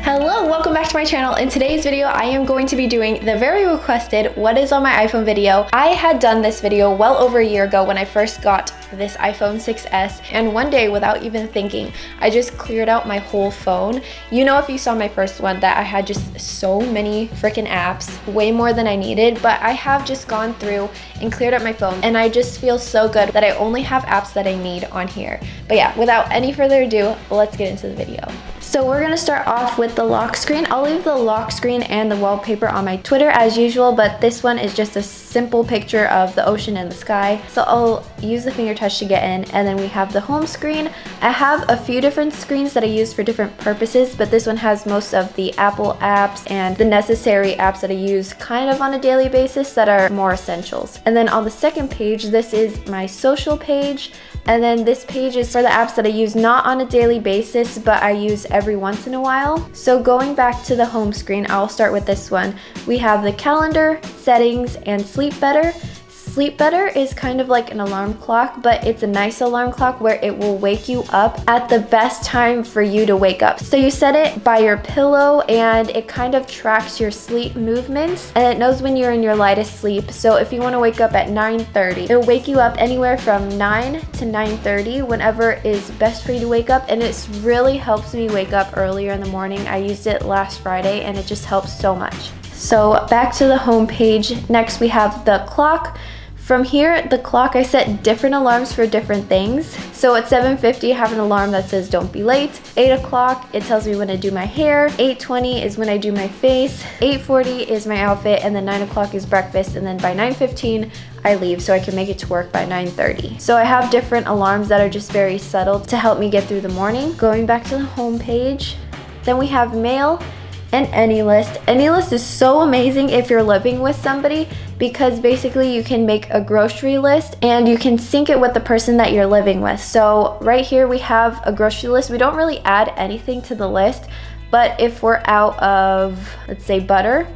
Hello, welcome back to my channel. In today's video, I am going to be doing the very requested what is on my iPhone video. I had done this video well over a year ago when I first got this iPhone 6S, and one day without even thinking, I just cleared out my whole phone. You know, if you saw my first one, that I had just so many freaking apps, way more than I needed, but I have just gone through and cleared up my phone, and I just feel so good that I only have apps that I need on here. But yeah, without any further ado, let's get into the video. So we're gonna start off with the lock screen. I'll leave the lock screen and the wallpaper on my Twitter as usual, but this one is just a simple picture of the ocean and the sky. So I'll use the finger touch to get in, and then we have the home screen. I have a few different screens that I use for different purposes, but this one has most of the Apple apps and the necessary apps that I use kind of on a daily basis that are more essentials. And then on the second page, this is my social page. And then this page is for the apps that I use not on a daily basis, but I use every once in a while. So going back to the home screen, I'll start with this one. We have the calendar, settings, and sleep better. Sleep Better is kind of like an alarm clock, but it's a nice alarm clock where it will wake you up at the best time for you to wake up. So you set it by your pillow and it kind of tracks your sleep movements and it knows when you're in your lightest sleep. So if you want to wake up at 9:30, it'll wake you up anywhere from 9 to 9:30, whenever is best for you to wake up, and it really helps me wake up earlier in the morning. I used it last Friday and it just helps so much. So back to the home page. Next we have the clock. From here, the clock, I set different alarms for different things. So at 7:50, I have an alarm that says don't be late. 8 o'clock, it tells me when to do my hair. 8:20 is when I do my face. 8:40 is my outfit, and then 9 o'clock is breakfast, and then by 9:15, I leave so I can make it to work by 9:30. So I have different alarms that are just very subtle to help me get through the morning. Going back to the home page, then we have mail and AnyList. AnyList is so amazing if you're living with somebody, because basically you can make a grocery list and you can sync it with the person that you're living with. So right here we have a grocery list. We don't really add anything to the list, but if we're out of, let's say, butter,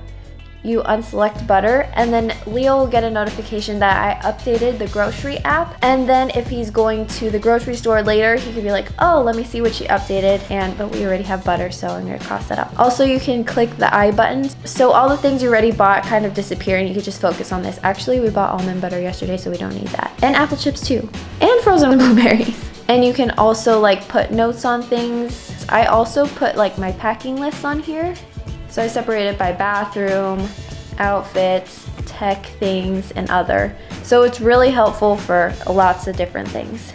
you unselect butter, and then Leo will get a notification that I updated the grocery app. And then if he's going to the grocery store later, he could be like, oh, let me see what she updated, but we already have butter, so I'm gonna cross that out. Also, you can click the I buttons, so all the things you already bought kind of disappear and you can just focus on this. Actually, we bought almond butter yesterday, so we don't need that. And apple chips too, and frozen blueberries. And you can also like put notes on things. I also put like my packing list on here. So I separate it by bathroom, outfits, tech things, and other. So it's really helpful for lots of different things.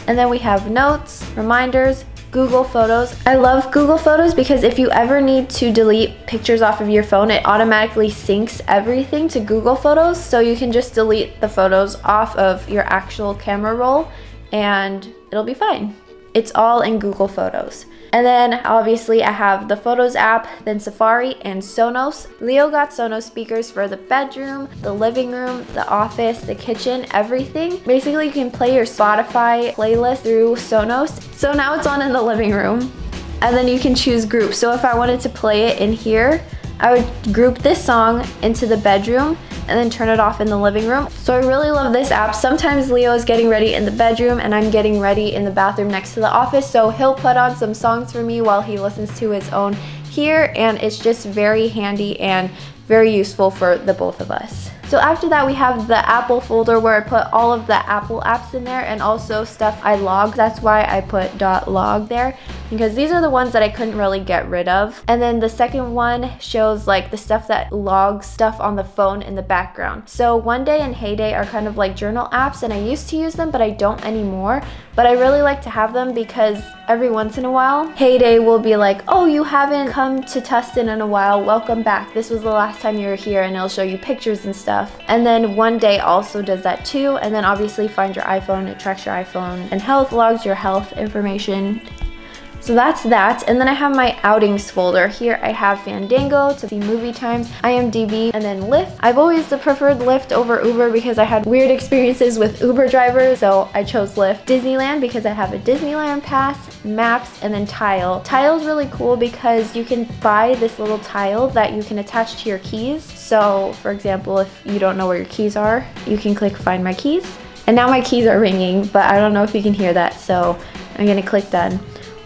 And then we have notes, reminders, Google Photos. I love Google Photos because if you ever need to delete pictures off of your phone, it automatically syncs everything to Google Photos. So you can just delete the photos off of your actual camera roll and it'll be fine. It's all in Google Photos. And then obviously I have the Photos app, then Safari and Sonos. Leo got Sonos speakers for the bedroom, the living room, the office, the kitchen, everything. Basically you can play your Spotify playlist through Sonos. So now it's on in the living room. And then you can choose groups. So if I wanted to play it in here, I would group this song into the bedroom and then turn it off in the living room. So I really love this app. Sometimes Leo is getting ready in the bedroom and I'm getting ready in the bathroom next to the office. So he'll put on some songs for me while he listens to his own here, and it's just very handy and very useful for the both of us. So after that, we have the Apple folder where I put all of the Apple apps in there and also stuff I log. That's why I put .log there, because these are the ones that I couldn't really get rid of. And then the second one shows like the stuff that logs stuff on the phone in the background. So One Day and Heyday are kind of like journal apps, and I used to use them, but I don't anymore. But I really like to have them because every once in a while, Heyday will be like, oh, you haven't come to Tustin in a while, welcome back. This was the last time you were here, and it'll show you pictures and stuff. And then One Day also does that too. And then obviously Find Your iPhone, it tracks your iPhone, and Health logs your health information. So that's that. And then I have my outings folder. Here I have Fandango to see movie times, IMDb, and then Lyft. I've always preferred Lyft over Uber because I had weird experiences with Uber drivers, so I chose Lyft. Disneyland because I have a Disneyland pass, Maps, and then Tile. Tile is really cool because you can buy this little tile that you can attach to your keys. So for example, if you don't know where your keys are, you can click Find My Keys. And now my keys are ringing, but I don't know if you can hear that, so I'm gonna click done.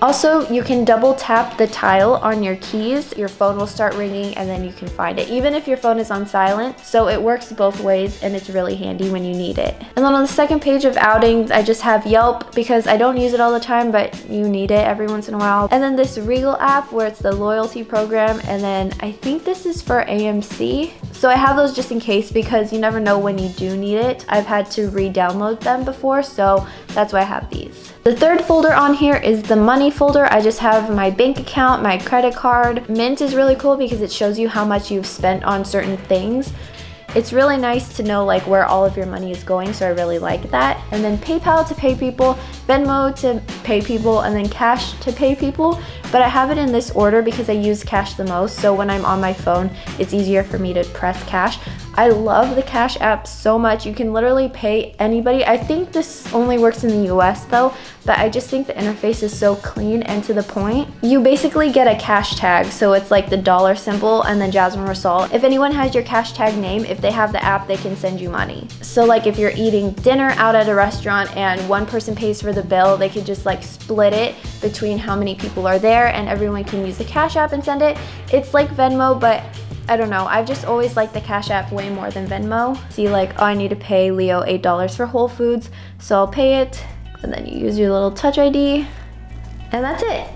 Also, you can double tap the tile on your keys. Your phone will start ringing and then you can find it, even if your phone is on silent. So it works both ways and it's really handy when you need it. And then on the second page of outings, I just have Yelp because I don't use it all the time, but you need it every once in a while. And then this Regal app where it's the loyalty program. And then I think this is for AMC. So I have those just in case because you never know when you do need it. I've had to re-download them before, so that's why I have these. The third folder on here is the money folder. I just have my bank account, my credit card. Mint is really cool because it shows you how much you've spent on certain things. It's really nice to know like where all of your money is going, so I really like that. And then PayPal to pay people, Venmo to pay people, and then cash to pay people. But I have it in this order because I use cash the most, so when I'm on my phone, it's easier for me to press cash. I love the Cash app so much. You can literally pay anybody. I think this only works in the US though, but I just think the interface is so clean and to the point. You basically get a cash tag, so it's like the dollar symbol and then Jasmine Rasol. If anyone has your cash tag name, if they have the app, they can send you money. So like if you're eating dinner out at a restaurant and one person pays for the bill, they could just like split it between how many people are there and everyone can use the Cash app and send it. It's like Venmo, but I don't know, I've just always liked the Cash app way more than Venmo. See like, oh, I need to pay Leo $8 for Whole Foods, so I'll pay it, and then you use your little Touch ID, and that's it.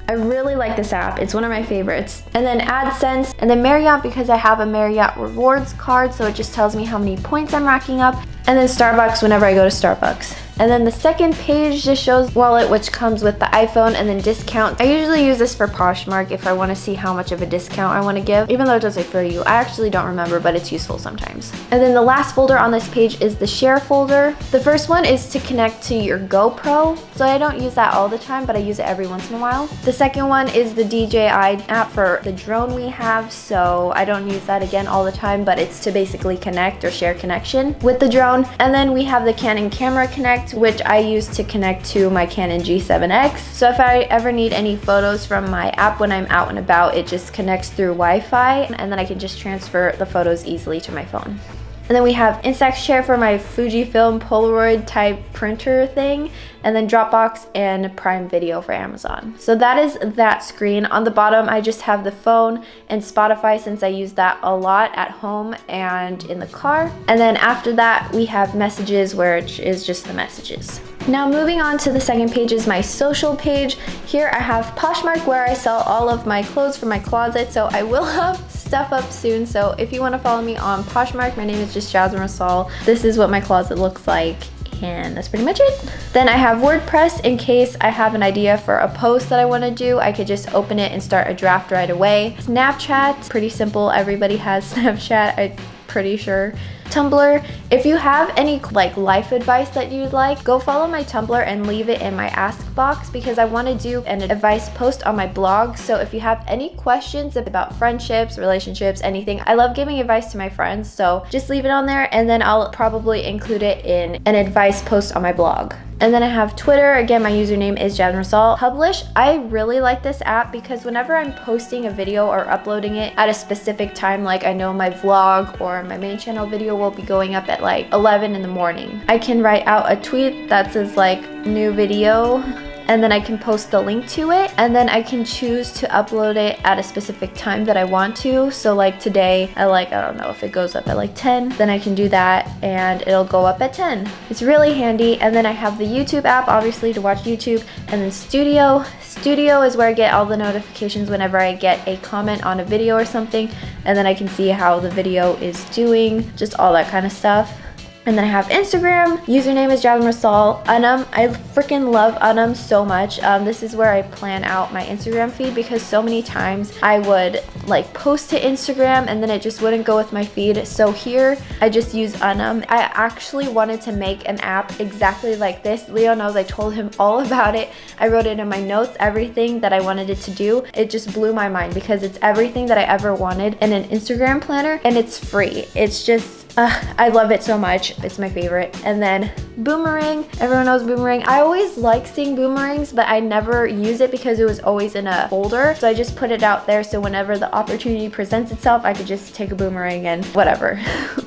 I really like this app, it's one of my favorites. And then AdSense, and then Marriott because I have a Marriott rewards card, so it just tells me how many points I'm racking up. And then Starbucks whenever I go to Starbucks. And then the second page just shows wallet, which comes with the iPhone, and then discount. I usually use this for Poshmark if I want to see how much of a discount I want to give, even though it does say for you. I actually don't remember, but it's useful sometimes. And then the last folder on this page is the share folder. The first one is to connect to your GoPro, so I don't use that all the time, but I use it every once in a while. The second one is the DJI app for the drone we have, so I don't use that again all the time, but it's to basically connect or share connection with the drone. And then we have the Canon Camera Connect, which I use to connect to my Canon G7X. So if I ever need any photos from my app when I'm out and about, it just connects through Wi-Fi, and then I can just transfer the photos easily to my phone. And then we have Instaxshare for my Fujifilm Polaroid type printer thing, and then Dropbox and Prime Video for Amazon. So that is that screen. On the bottom, I just have the phone and Spotify since I use that a lot at home and in the car. And then after that, we have messages, which is just the messages. Now moving on to the second page is my social page. Here I have Poshmark where I sell all of my clothes from my closet, so I will have stuff up soon. So if you want to follow me on Poshmark, my name is just Jasmine Rasol. This is what my closet looks like, and that's pretty much it. Then I have WordPress in case I have an idea for a post that I want to do. I could just open it and start a draft right away. Snapchat, pretty simple. Everybody has Snapchat, I'm pretty sure. Tumblr, if you have any like life advice that you'd like, go follow my Tumblr and leave it in my ask box because I want to do an advice post on my blog. So if you have any questions about friendships, relationships, anything, I love giving advice to my friends, so just leave it on there and then I'll probably include it in an advice post on my blog. And then I have Twitter. Again, my username is Jasmine Rasol. Publish, I really like this app because whenever I'm posting a video or uploading it at a specific time, like I know my vlog or my main channel video will be going up at like 11 in the morning, I can write out a tweet that says like new video, and then I can post the link to it, and then I can choose to upload it at a specific time that I want to. So like today, I don't know if it goes up at like 10, then I can do that and it'll go up at 10. It's really handy. And then I have the YouTube app, obviously, to watch YouTube, and then Studio. Studio is where I get all the notifications whenever I get a comment on a video or something, and then I can see how the video is doing, just all that kind of stuff. And then I have Instagram. Username is Jasmine Rasol. Unum, I freaking love Unum so much. This is where I plan out my Instagram feed because so many times I would like post to Instagram and then it just wouldn't go with my feed. So here I just use Unum. I actually wanted to make an app exactly like this. Leo knows I told him all about it. I wrote it in my notes, everything that I wanted it to do. It just blew my mind because it's everything that I ever wanted in an Instagram planner, and it's free. It's just I love it so much. It's my favorite. And then Boomerang. Everyone knows Boomerang. I always like seeing boomerangs, but I never use it because it was always in a folder. So I just put it out there so whenever the opportunity presents itself, I could just take a boomerang and whatever.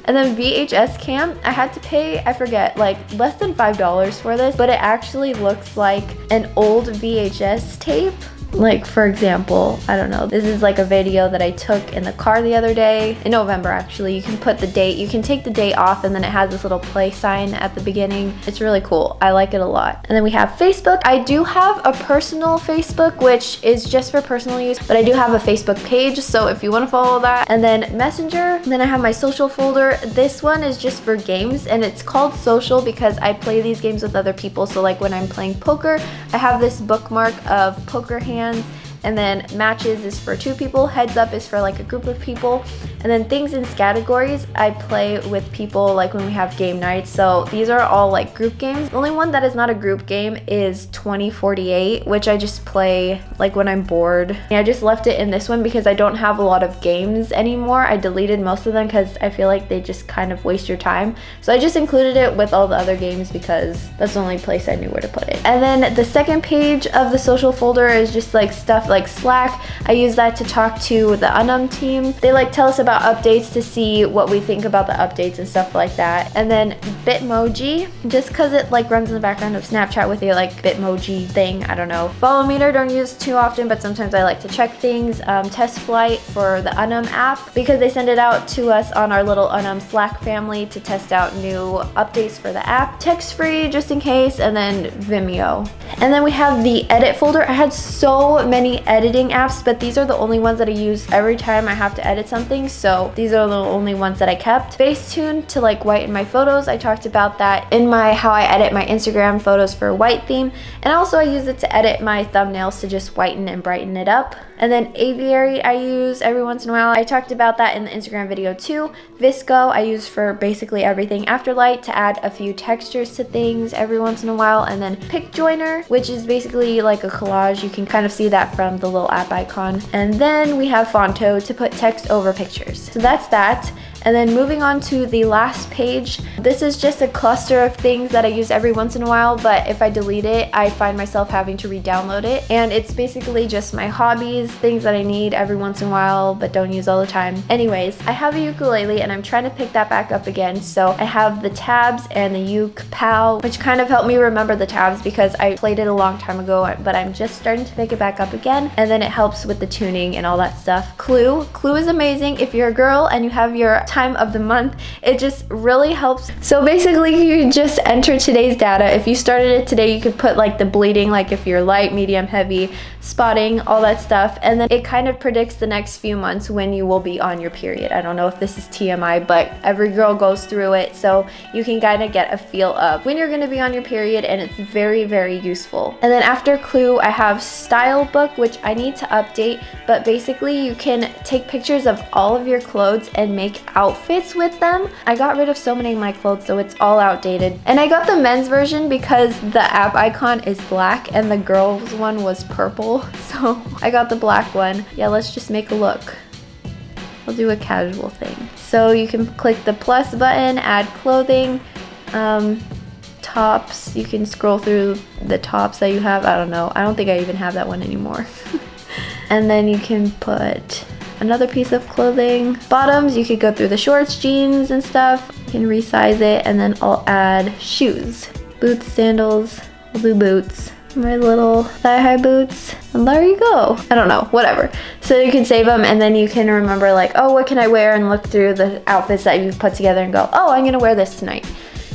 And then VHS cam. I had to pay, I forget, like less than $5 for this, but it actually looks like an old VHS tape. Like for example, I don't know, this is like a video that I took in the car the other day, in November actually. You can put the date, you can take the date off, and then it has this little play sign at the beginning. It's really cool. I like it a lot. And then we have Facebook. I do have a personal Facebook, which is just for personal use, but I do have a Facebook page, so if you want to follow that. And then Messenger. And then I have my social folder. This one is just for games, and it's called social because I play these games with other people. So like when I'm playing poker, I have this bookmark of poker hands. And then matches is for 2 people, heads up is for like a group of people, and then things in categories I play with people like when we have game nights. So these are all like group games. The only one that is not a group game is 2048, which I just play like when I'm bored. I just left it in this one because I don't have a lot of games anymore. I deleted most of them because I feel like they just kind of waste your time. So I just included it with all the other games because that's the only place I knew where to put it. And then the second page of the social folder is just like stuff like Slack. I use that to talk to the Unum team. They like tell us about updates to see what we think about the updates and stuff like that. And then Bitmoji, just because it like runs in the background of Snapchat with a like Bitmoji thing. I don't know. Follow meter don't use too often, but sometimes I like to check things. Test flight for the Unum app because they send it out to us on our little Unum Slack family to test out new updates for the app. Text free just in case, and then Vimeo. And then we have the edit folder. I had so many editing apps, but these are the only ones that I use every time I have to edit something, so these are the only ones that I kept. Facetune to like whiten my photos. I talked about that in my how I edit my Instagram photos for white theme, and also I use it to edit my thumbnails to just whiten and brighten it up. And then Aviary I use every once in a while. I talked about that in the Instagram video too. Visco I use for basically everything. Afterlight to add a few textures to things every once in a while. And then Pic Joiner, which is basically like a collage. You can kind of see that from the little app icon. And then we have Fonto to put text over pictures. So that's that. And then moving on to the last page, this is just a cluster of things that I use every once in a while, but if I delete it, I find myself having to re-download it. And it's basically just my hobbies, things that I need every once in a while, but don't use all the time. Anyways, I have a ukulele and I'm trying to pick that back up again. So I have the tabs and the uke pal, which kind of helped me remember the tabs because I played it a long time ago, but I'm just starting to pick it back up again. And then it helps with the tuning and all that stuff. Clue is amazing. If you're a girl and you have your time of the month, it just really helps. So basically you just enter today's data. If you started it today, you could put like the bleeding, like if you're light, medium, heavy, spotting, all that stuff, and then it kind of predicts the next few months when you will be on your period. I don't know if this is TMI, but every girl goes through it, so you can kind of get a feel of when you're going to be on your period, and it's very, very useful. And then after Clue, I have Style Book, which I need to update, but basically you can take pictures of all of your clothes and make outfits with them. I got rid of so many of my clothes, so it's all outdated. And I got the men's version because the app icon is black and the girls one was purple, so I got the black one. Yeah, let's just make a look. I'll do a casual thing. So you can click the plus button, add clothing, tops. You can scroll through the tops that you have. I don't know. I don't think I even have that one anymore. And then you can put another piece of clothing. Bottoms, you could go through the shorts, jeans, and stuff. You can resize it, and then I'll add shoes. Boots, sandals. I'll do boots. My little thigh-high boots, and there you go. I don't know, whatever. So you can save them, and then you can remember like, oh, what can I wear, and look through the outfits that you've put together and go, oh, I'm gonna wear this tonight.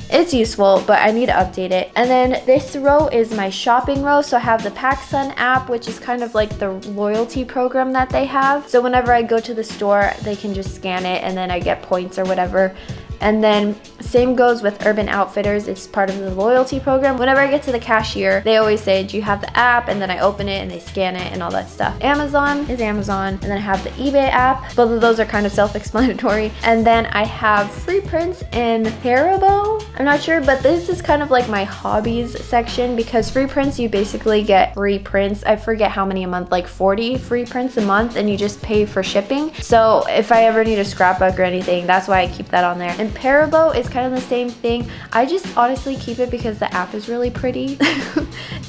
It's useful, but I need to update it. And then this row is my shopping row. So I have the PacSun app, which is kind of like the loyalty program that they have. So whenever I go to the store, they can just scan it and then I get points or whatever. And then same goes with Urban Outfitters. It's part of the loyalty program. Whenever I get to the cashier, they always say, do you have the app? And then I open it and they scan it and all that stuff. Amazon is Amazon. And then I have the eBay app. Both of those are kind of self-explanatory. And then I have free prints in Haribo. I'm not sure, but this is kind of like my hobbies section because free prints, you basically get free prints. I forget how many a month, like 40 free prints a month, and you just pay for shipping. So if I ever need a scrapbook or anything, that's why I keep that on there. And Paribo is kind of the same thing. I just honestly keep it because the app is really pretty.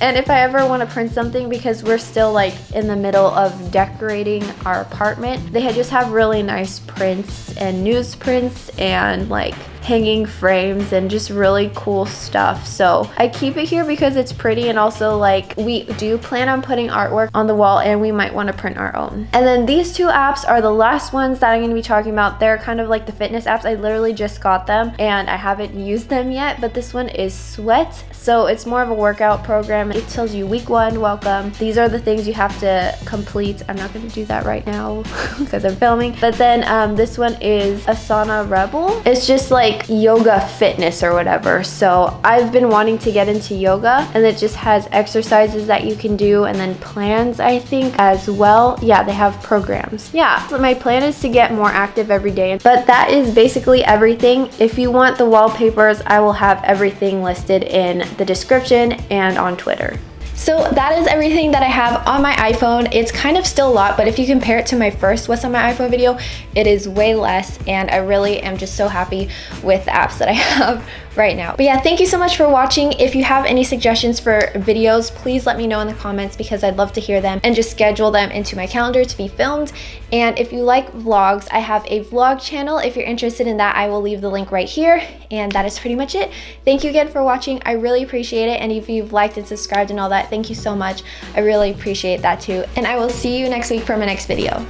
And if I ever want to print something, because we're still like in the middle of decorating our apartment, they just have really nice prints and newsprints and like hanging frames and just really cool stuff. So I keep it here because it's pretty, and also like we do plan on putting artwork on the wall and we might want to print our own. And then these two apps are the last ones that I'm going to be talking about. They're kind of like the fitness apps. I literally just got them and I haven't used them yet, but this one is Sweat. So it's more of a workout program. It tells you week 1, welcome. These are the things you have to complete. I'm not going to do that right now because I'm filming. But then this one is Asana Rebel. It's just like yoga fitness or whatever. So I've been wanting to get into yoga, and it just has exercises that you can do and then plans, I think, as well. Yeah, they have programs. Yeah, so my plan is to get more active every day. But that is basically everything. If you want the wallpapers, I will have everything listed in the description and on Twitter. So that is everything that I have on my iPhone. It's kind of still a lot, but if you compare it to my first What's on My iPhone video, it is way less, and I really am just so happy with the apps that I have right now. But yeah, thank you so much for watching. If you have any suggestions for videos, please let me know in the comments because I'd love to hear them and just schedule them into my calendar to be filmed. And if you like vlogs, I have a vlog channel. If you're interested in that, I will leave the link right here. And that is pretty much it. Thank you again for watching. I really appreciate it. And if you've liked and subscribed and all that, thank you so much. I really appreciate that too. And I will see you next week for my next video.